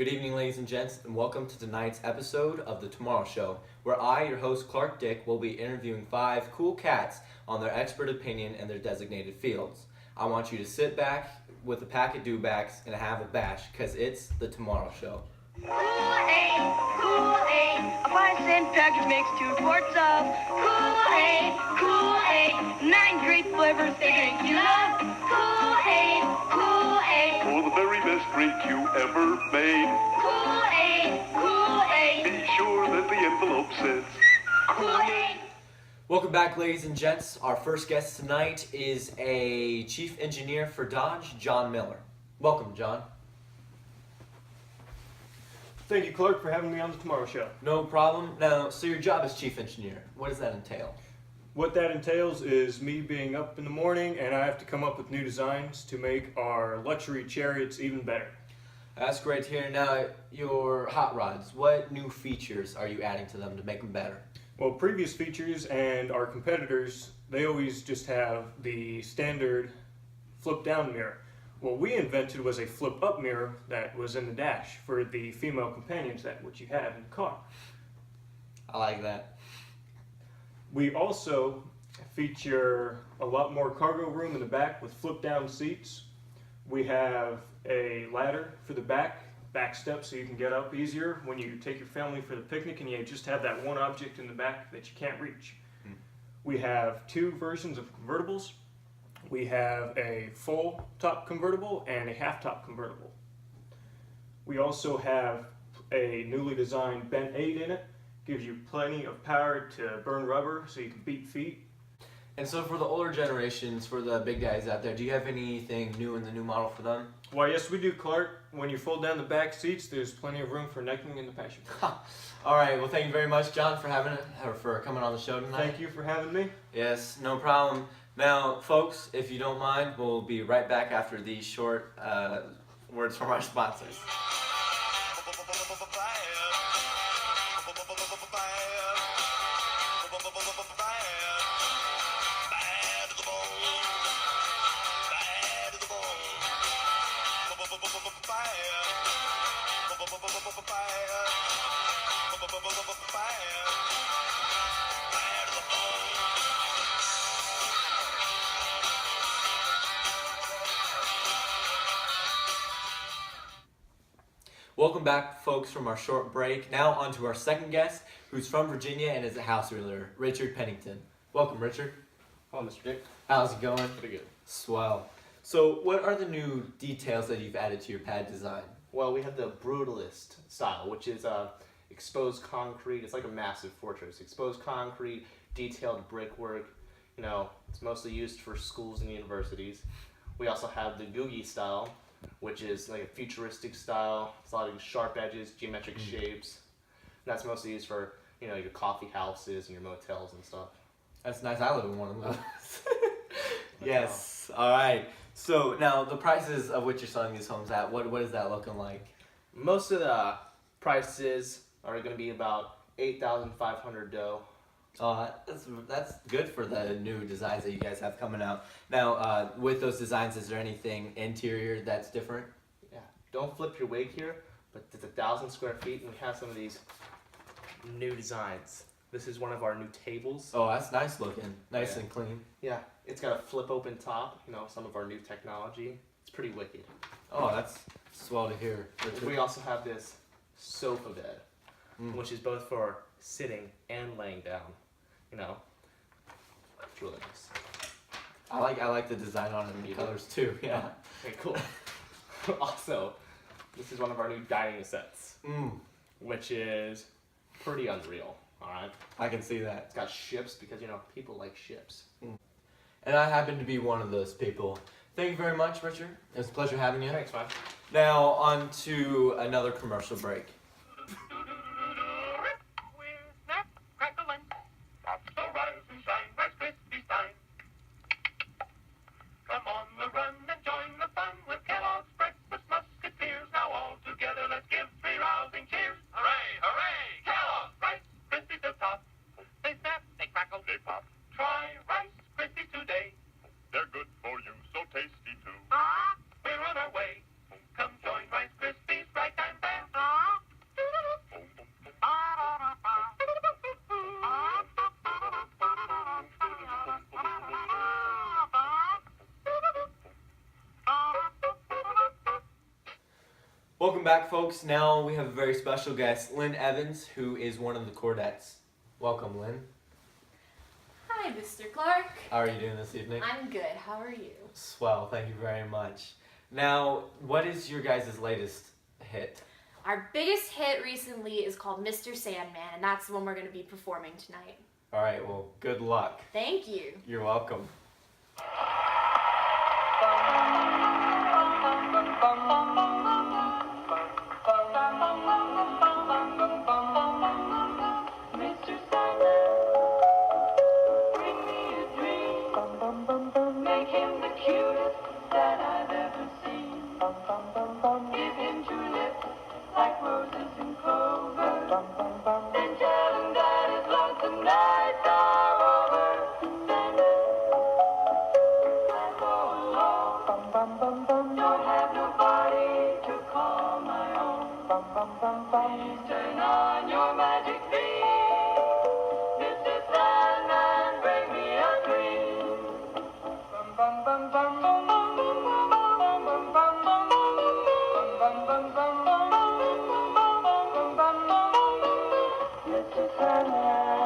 Good evening, ladies and gents, and welcome to tonight's episode of The Tomorrow Show, where I, your host Clark Dick, will be interviewing 5 cool cats on their expert opinion in their designated fields. I want you to sit back with a pack of dewbacks and have a bash, because it's The Tomorrow Show. Kool-Aid, Kool-Aid, a 5-cent package makes 2 quarts of Kool-Aid, Kool-Aid, 9 great flavors they drink you love. Kool-Aid, Kool-Aid, For the very best drink you ever made. Kool-Aid, Kool-Aid, Be sure that the envelope says Kool-Aid. Welcome back, ladies and gents. Our first guest tonight is a chief engineer for Dodge, John Miller. Welcome, John. Thank you, Clark, for having me on the Tomorrow Show. No problem. Now, so your job as chief engineer, what does that entail? What that entails is me being up in the morning and I have to come up with new designs to make our luxury chariots even better. That's great to hear. Now, your hot rods, what new features are you adding to them to make them better? Well, previous features and our competitors, they always just have the standard flip down mirror. What we invented was a flip up mirror that was in the dash for the female companions, that what you have in the car. I like that. We also feature a lot more cargo room in the back with flip down seats. We have a ladder for the back step so you can get up easier when you take your family for the picnic and you just have that one object in the back that you can't reach. We have 2 versions of convertibles. We have a full top convertible and a half top convertible. We also have a newly designed bent 8 in it. Gives you plenty of power to burn rubber so you can beat feet. And so for the older generations, for the big guys out there, do you have anything new in the new model for them? Why, yes we do, Clark. When you fold down the back seats, there's plenty of room for necking in the passenger. All right, well, thank you very much, John, for coming on the show tonight. Thank you for having me. Yes, no problem. Now, folks, if you don't mind, we'll be right back after these short words from our sponsors. Welcome back, folks, from our short break. Now on to our second guest, who's from Virginia and is a house realtor, Richard Pennington. Welcome, Richard. Hello, Mr. Dick. How's it going? Pretty good. Swell. So what are the new details that you've added to your pad design? Well, we have the brutalist style, which is exposed concrete. It's like a massive fortress. Exposed concrete, detailed brickwork. You know, it's mostly used for schools and universities. We also have the Googie style, which is like a futuristic style. It's a lot of sharp edges, geometric shapes. And that's mostly used for, you know, your coffee houses and your motels and stuff. That's nice. I live in one of those. Yes. All right. So now the prices of which you're selling these homes at, what is that looking like? Most of the prices are going to be about $8,500 dough. Oh, that's good for the new designs that you guys have coming out. Now, with those designs, is there anything interior that's different? Yeah, don't flip your wig here, but it's 1,000 square feet, and we have some of these new designs. This is one of our new tables. Oh, that's nice looking. Nice Yeah. and clean. Yeah, it's got a flip open top, you know, some of our new technology. It's pretty wicked. Oh, that's swell to hear. We also have this sofa bed, which is both for sitting and laying down. You know, it's really nice. I like the design on it and the colors too. Yeah. Okay, cool. Also, this is one of our new dining sets, which is pretty unreal. All right. I can see that. It's got ships because, you know, people like ships. And I happen to be one of those people. Thank you very much, Richard. It was a pleasure having you. Thanks, man. Now, on to another commercial break. Come on the run and join the fun with Kellogg's Breakfast Musketeers. Now all together, let's give 3 rousing cheers. Hooray, hooray! Kellogg's Rice Krispies to top. They snap, they crackle, they pop. Try Rice Krispies today. They're good for you, so tasty too. We're on our way. Come join Rice Krispies right and then. Welcome back, folks. Now we have a very special guest, Lynn Evans, who is one of the Cordettes. Welcome, Lynn. Hi, Mr. Clark. How are you doing this evening? I'm good. How are you? Swell, thank you very much. Now, what is your guys' latest hit? Our biggest hit recently is called Mr. Sandman, and that's the one we're going to be performing tonight. All right, well, good luck. Thank you. You're welcome. Mr. Sandman, bring me a dream. Make him the cutest that I've ever seen. Give him tulips like roses and clover. Then tell him that his lonesome nights are over. Sandman, I go alone. Don't have nobody to call my own. Please turn on your magic beam. Mr. Sandman, bring me a dream. Mr. Sandman,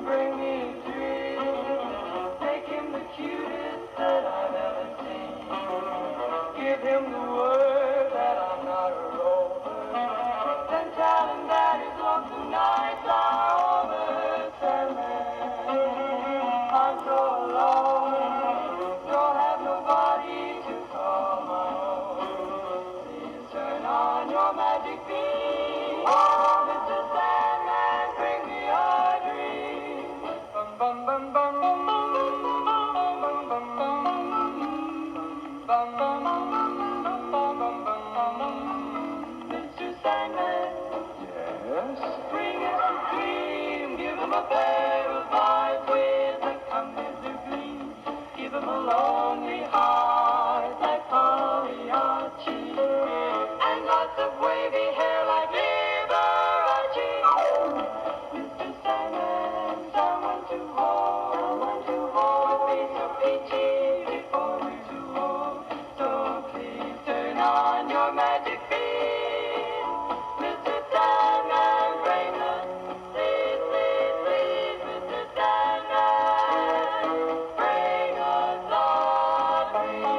bring me a dream. Make him the cutest that I've ever seen. Give him the word that I'm not a rover. Then tell him that his lonesome nights are over. Sandman, I'm so alone. Don't have nobody to call my own. Please turn on your magic beam. Oh, Mr. Sandman, bring me a dream. Bum bum bum bum bum bum bum bum bum bum bum. Mr. Sandman, yes, bring us a dream. Give him a pair of eyes with a come-hither gleam. Give him a lonely heart like Pagliacci, and lots of wavy hair like Liberace. Mr. Sandman, someone to hold would be so peachy before we're too old. So please turn on your magic beam. Mr. Sandman, bring us, please, please, please, Mr. Sandman, bring us a dream.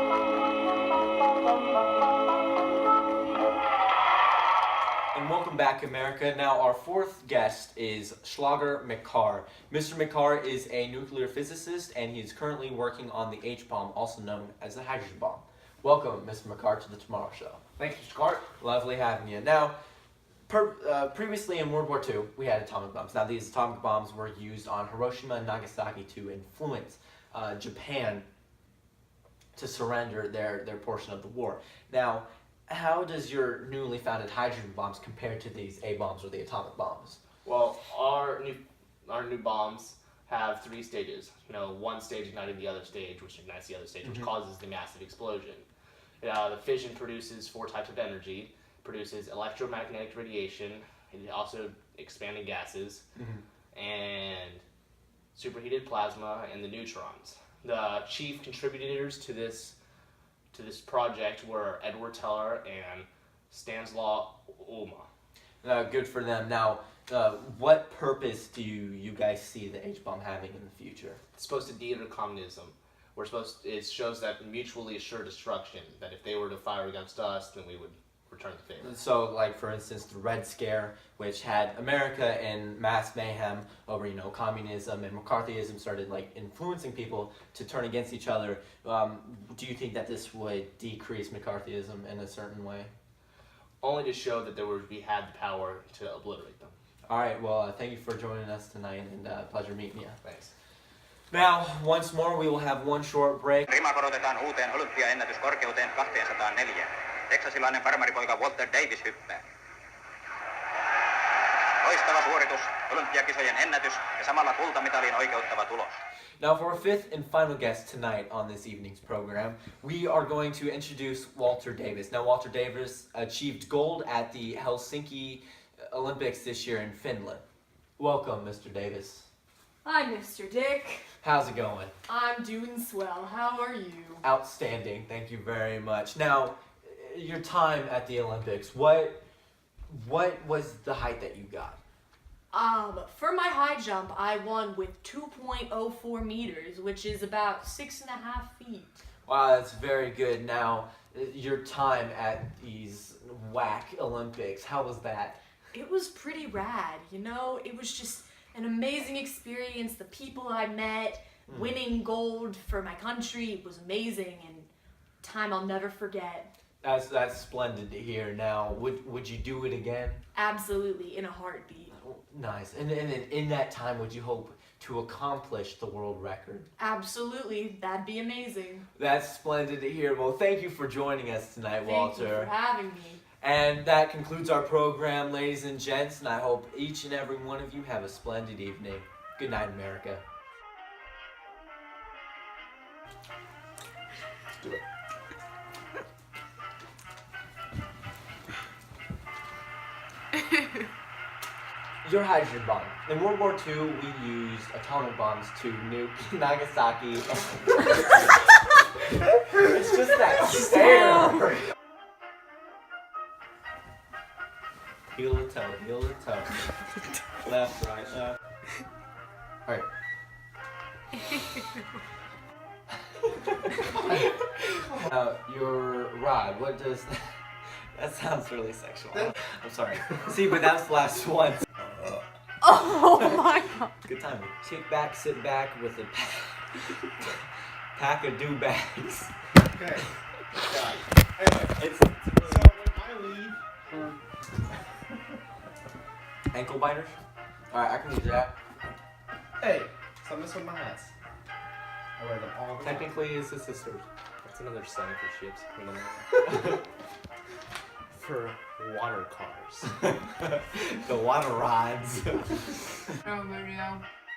And welcome back, America. Now, our fourth guest is Schlager McCarr. Mr. McCarr is a nuclear physicist, and he is currently working on the H-bomb, also known as the hydrogen bomb. Welcome, Mr. McCarr, to the Tomorrow Show. Thank you, Mr. Clark. Lovely having you. Now, previously in World War II, we had atomic bombs. Now, these atomic bombs were used on Hiroshima and Nagasaki to influence Japan to surrender their portion of the war. Now, how does your newly founded hydrogen bombs compare to these A-bombs or the atomic bombs? Well, our new bombs have 3 stages. One stage igniting the other stage, which ignites the other stage, which causes the massive explosion. The fission produces 4 types of energy. Produces electromagnetic radiation, and also expanding gases, and superheated plasma, and the neutrons. The chief contributors to this project were Edward Teller and Stanislaw Ulma. Good for them. Now, what purpose do you guys see the H-bomb having in the future? It's supposed to deter communism. It shows that mutually assured destruction, that if they were to fire against us, then we would return the favor. So, like, for instance, the Red Scare, which had America in mass mayhem over, communism and McCarthyism started, influencing people to turn against each other. Do you think that this would decrease McCarthyism in a certain way? Only to show that we had the power to obliterate them. All right, well, thank you for joining us tonight, and pleasure meeting you. Thanks. Now, once more, we will have one short break. Rima korotetaan uuteen olympiaennätyskorkeuteen 204. Teksasilainen farmaripoika Walter Davis hyppää. Loistava suoritus, olympiakisojen ennätys ja samalla kultamitaliin oikeuttava tulos. Now, for our fifth and final guest tonight on this evening's program, we are going to introduce Walter Davis. Now, Walter Davis achieved gold at the Helsinki Olympics this year in Finland. Welcome, Mr. Davis. Hi, Mr. Dick. How's it going? I'm doing swell. How are you? Outstanding. Thank you very much. Now, your time at the Olympics, what was the height that you got? For my high jump, I won with 2.04 meters, which is about 6.5 feet. Wow, that's very good. Now, your time at these whack Olympics, how was that? It was pretty rad, you know? It was just an amazing experience. The people I met, winning gold for my country was amazing, and time I'll never forget. That's splendid to hear. Now, would you do it again? Absolutely, in a heartbeat. Nice. And in that time, would you hope to accomplish the world record? Absolutely, that'd be amazing. That's splendid to hear. Well, thank you for joining us tonight, Walter. Thank you for having me. And that concludes our program, ladies and gents, and I hope each and every one of you have a splendid evening. Good night, America. Let's do it. Your hydrogen bomb. In World War II, we used atomic bombs to nuke Nagasaki. It's just that stare. Heel to toe, heel to toe. Left, right, left. Alright. Your rod, what does that... That sounds really sexual. I'm sorry. See, but that's the last one. Oh my god. Good time. Kick back, sit back with a pack of do-bags. Okay. It's So when I leave, ankle biters. Alright, I can use that. hey, so I'm missing my hats. I wear them all the time. Technically, it's his sister's. That's another slang for ships. You know? For water cars. The water rods. Oh, video.